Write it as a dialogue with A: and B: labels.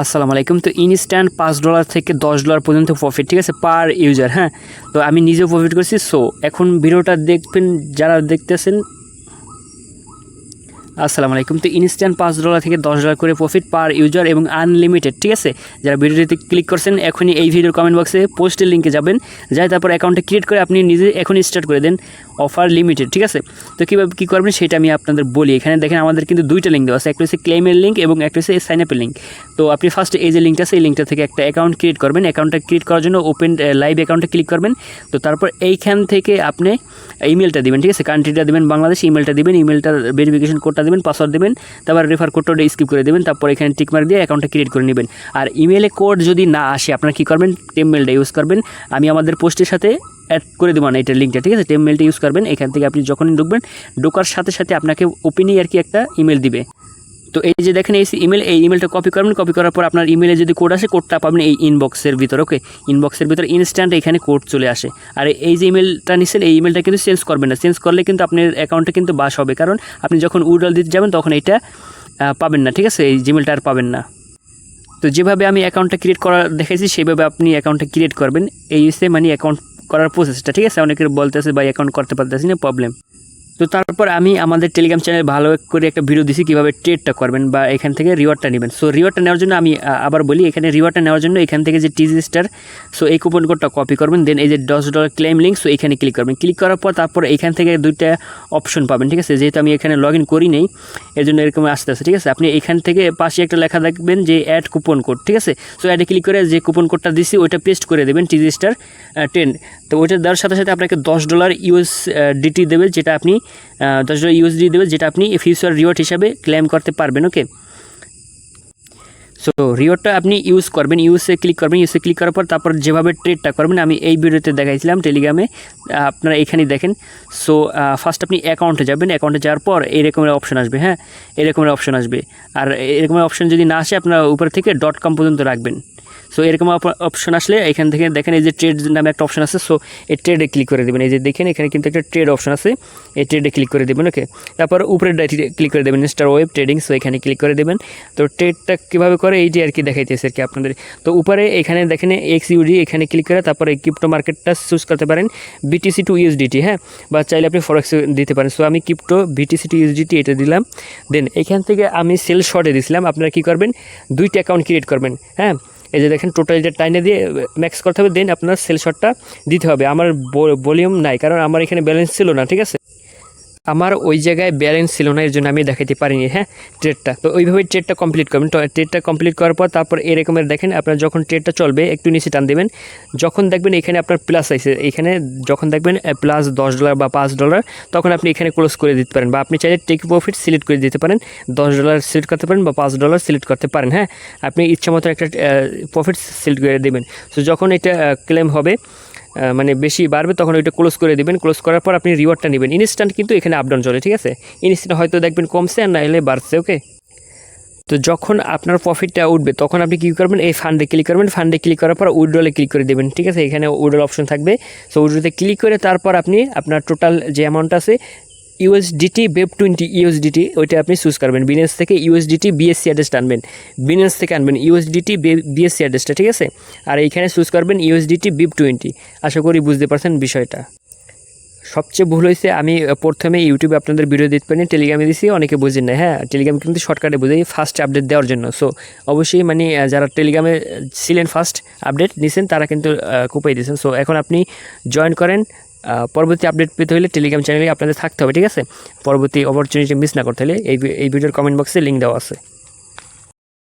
A: আসসালামু আলাইকুম। তো ইনস্ট্যান্ট $5 থেকে $10 পর্যন্ত প্রফিট, ঠিক আছে, পার ইউজার। হ্যাঁ, তো আমি নিজেও প্রফিট করছি। সো এখন ভিডিওটা দেখবেন যারা দেখতেছেন। আসসালামু আলাইকুম। তো ইনস্ট্যান্ট $5 থেকে $10 করে প্রফিট পার ইউজার এবং আনলিমিটেড, ঠিক আছে। যারা ভিডিওটিতে ক্লিক করছেন এখনই এই ভিডিওর কমেন্ট বক্সে পোস্টের লিঙ্কে যাবেন, যাই তারপর অ্যাকাউন্টটা ক্রিয়েট করে আপনি নিজে এখনই স্টার্ট করে দেন অফার লিমিটেড, ঠিক আছে। তো কীভাবে কী করবেন সেটা আমি আপনাদের বলি। এখানে দেখেন আমাদের কিন্তু দুইটা লিঙ্ক দেওয়া আছে, একটা হচ্ছে ক্লেমের লিঙ্ক এবং একটা হচ্ছে সাইন আপের লিঙ্ক। তো আপনি ফার্স্ট এই যে লিঙ্কটা আছে এই লিঙ্কটা থেকে একটা অ্যাকাউন্ট ক্রিয়েট করবেন। অ্যাকাউন্টটা ক্রিয়েট করার জন্য ওপেন লাইভ অ্যাকাউন্টে ক্লিক করবেন। তো তারপর এইখান থেকে আপনি ইমেলটা দিবেন, ঠিক আছে, কান্ট্রিটা দেবেন বাংলাদেশ, ইমেলটা দিবেন, ইমেলটার ভেরিফিকেশন কোডটা দেবেন, পাসওয়ার্ড দেবেন, তারপর রেফার কোডটা স্কিপ করে দেবেন, তারপর এখানে টিকমার্ক দিয়ে অ্যাকাউন্টটা ক্রিয়েট করে নেবেন। আর ইমেলে কোড যদি না আসে আপনারা কী করবেন, টেমমেলটা ইউজ করবেন। আমি আমাদের পোস্টের সাথে অ্যাড করে দেবো না এটার লিঙ্কটা, ঠিক আছে। টেমমেলটা ইউজ করবেন। এখান থেকে আপনি যখনই ঢুকবেন, ঢোকার সাথে সাথে আপনাকে ওপেনেই আর কি একটা ইমেল দিবে। তো এই যে দেখেন এই ইমেল, এই ইমেলটা কপি করবেন। কপি করার পর আপনার ইমেলে যদি কোড আসে কোডটা পাবেন এই ইনবক্সের ভিতর। ওকে, ইনবক্সের ভিতর ইনস্ট্যান্ট এখানে কোড চলে আসে। আর এই যে ইমেলটা নিচ্ছেন এই ইমেলটা কিন্তু চেঞ্জ করবেন না। চেঞ্জ করলে কিন্তু আপনার অ্যাকাউন্টটা কিন্তু বাস হবে, কারণ আপনি যখন উইড্রল দিতে যাবেন তখন এটা পাবেন না, ঠিক আছে, এই জিমেলটা আর পাবেন না। তো যেভাবে আমি অ্যাকাউন্টটা ক্রিয়েট করা দেখেছি সেইভাবে আপনি অ্যাকাউন্টটা ক্রিয়েট করবেন। এই হচ্ছে মানে অ্যাকাউন্ট করার প্রসেসটা, ঠিক আছে। অনেকের বলতেছে ভাই অ্যাকাউন্ট করতে পারতেছি না, প্রবলেম। তো তারপর আমি আমাদের টেলিগ্রাম চ্যানেল ভালো করে একটা ভিডিও দিছি কীভাবে ট্রেডটা করবেন বা এখান থেকে রিওয়ার্ডটা নেবেন। সো রিওয়ার্ডটা নেওয়ার জন্য আমি আবার বলি, এখানে রিওয়ার্ডটা নেওয়ার জন্য এখান থেকে যে টিজি স্টার, সো এই কুপন কোডটা কপি করবেন। দেন এই যে $10 ক্লেম লিঙ্ক, সো এখানে ক্লিক করবেন। ক্লিক করার পর তারপর এখান থেকে দুইটা অপশন পাবেন, ঠিক আছে। যেহেতু আমি এখানে লগ ইন করি নেই এর জন্য এরকম আসতে আছে, ঠিক আছে। আপনি এখান থেকে পাশে একটা লেখা দেখবেন যে অ্যাড কুপন কোড, ঠিক আছে। সো অ্যাডে ক্লিক করে যে কুপন কোডটা দিছি ওইটা পেস্ট করে দেবেন, টিজি স্টার 10। তো ওইটা দেওয়ার সাথে সাথে আপনাকে $10 USDT দেবে, যেটা আপনি $10 USD দেবে, যেটা আপনি ফিউচার রিওয়ার্ড হিসাবে ক্লেম করতে পারবেন। ওকে, সো রিওয়ার্ডটা আপনি ইউজ করবেন। ইউজে ক্লিক করবেন। ইউজে ক্লিক করার পর তারপর যেভাবে ট্রেডটা করবেন আমি এই ভিডিওতে দেখাইছিলাম টেলিগ্রামে, আপনারা এখানেই দেখেন। সো ফার্স্ট আপনি অ্যাকাউন্টে যাবেন। অ্যাকাউন্টে যাওয়ার পর এরকমের অপশন আসবে। হ্যাঁ, এরকমের অপশন আসবে। আর এরকমের অপশন যদি না আসে আপনারা উপর থেকে .com পর্যন্ত রাখবেন। সো এরকম অপশন আসলে এখান থেকে দেখেন এই যে ট্রেড নামে একটা অপশন আছে। সো এই ট্রেডে ক্লিক করে দেবেন। এই যে দেখেন এখানে কিন্তু একটা ট্রেড অপশন আছে, এই ট্রেডে ক্লিক করে দেবেন। ওকে, তারপর উপরের ডাইরেক্ট ক্লিক করে দেবেন স্টার ওয়েব ট্রেডিং, সো এখানে ক্লিক করে দেবেন। তো ট্রেডটা কীভাবে করে এইটি আর কি দেখাইতেছে আর কি আপনাদের। তো উপরে এখানে দেখেন XUD, এখানে ক্লিক করে তারপরে ক্রিপ্টো মার্কেটটা চুজ করতে পারেন, BTC to USDT, হ্যাঁ, বা চাইলে আপনি ফরেক্স দিতে পারেন। সো আমি ক্রিপ্টো BTC to USDT এটা দিলাম। দেন এখান থেকে আমি সেল শর্টে দিয়েছিলাম। আপনারা কী করবেন, দুইটা অ্যাকাউন্ট ক্রিয়েট করবেন। হ্যাঁ, এই যে দেখেন টোটালটা টাইনে দিয়ে ম্যাক্স করতে হবে, দেন আপনার সেল শটটা দিতে হবে। আমার ভলিউম নাই, কারণ আমার এখানে ব্যালেন্স ছিল না, ঠিক আছে। আমার ওই জায়গায় ব্যালেন্স ছিল না, এর জন্য আমি দেখাতে পারিনি। হ্যাঁ, ট্রেডটা তো ওইভাবেই ট্রেডটা কমপ্লিট করবেন। তো ট্রেডটা কমপ্লিট করার পর তারপর এরকমের দেখেন আপনার যখন ট্রেডটা চলবে একটু নিচে টান দেবেন। যখন দেখবেন এখানে আপনার প্লাস আছে, এখানে যখন দেখবেন প্লাস $10 বা $5, তখন আপনি এখানে ক্লোজ করে দিতে পারেন, বা আপনি চাইলে টেক প্রফিট সিলেক্ট করে দিতে পারেন। $10 সিলেক্ট করতে পারেন বা $5 সিলেক্ট করতে পারেন। হ্যাঁ, আপনি ইচ্ছা মতো একটা প্রফিট সিলেক্ট করে দেবেন। সো যখন এটা ক্লেম হবে মানে বেশি বাড়বে তখন ওইটা ক্লোজ করে দেবেন। ক্লোজ করার পর আপনি রিওয়ার্ডটা নেবেন। ইনস্ট্যান্ট কিন্তু এখানে আপডাউন চলে, ঠিক আছে। ইনস্ট্যান্ট হয়তো দেখবেন কমছে আর না হলে বাড়ছে। ওকে, তো যখন আপনার প্রফিটটা উঠবে তখন আপনি কী করবেন, এই ফান্ডে ক্লিক করবেন। ফান্ডে ক্লিক করার পর উইড্রলে ক্লিক করে দেবেন, ঠিক আছে। এখানে উইড্রল অপশন থাকবে। সো উইড্রোতে ক্লিক করে তারপর আপনি আপনার টোটাল যে অ্যামাউন্ট আছে USDT BEP20 USDT ওইটা আপনি চুজ করবেন। বিনেন্স থেকে USDT BSC অ্যাড্রেসটা আনবেন, বিনেন্স থেকে আনবেন USDT BSC অ্যাড্রেসটা, ঠিক আছে। আর এইখানে চুজ করবেন USDT BEP20। আশা করি বুঝতে পারছেন বিষয়টা। সবচেয়ে ভুল হয়েছে আমি প্রথমে ইউটিউবে আপনাদের ভিডিও দিতে পারিনি, টেলিগ্রামে দিছি, অনেকে বুঝেন না। হ্যাঁ, টেলিগ্রাম কিন্তু শর্টকাটে বুঝে ফার্স্ট আপডেট দেওয়ার জন্য। সো অবশ্যই মানে যারা টেলিগ্রামে ছিলেন ফার্স্ট আপডেট নিছেন তারা কিন্তু কোপাই দিয়েছেন। সো এখন আপনি জয়েন করেন। পরবর্তী আপডেট পেতে হলে টেলিগ্রাম চ্যানেলে আপনাদের থাকতে হবে, ঠিক আছে। পরবর্তী অপরচুনিটি মিস না করতে হলে এই ভিডিওর কমেন্ট বক্সে লিঙ্ক দেওয়া আছে।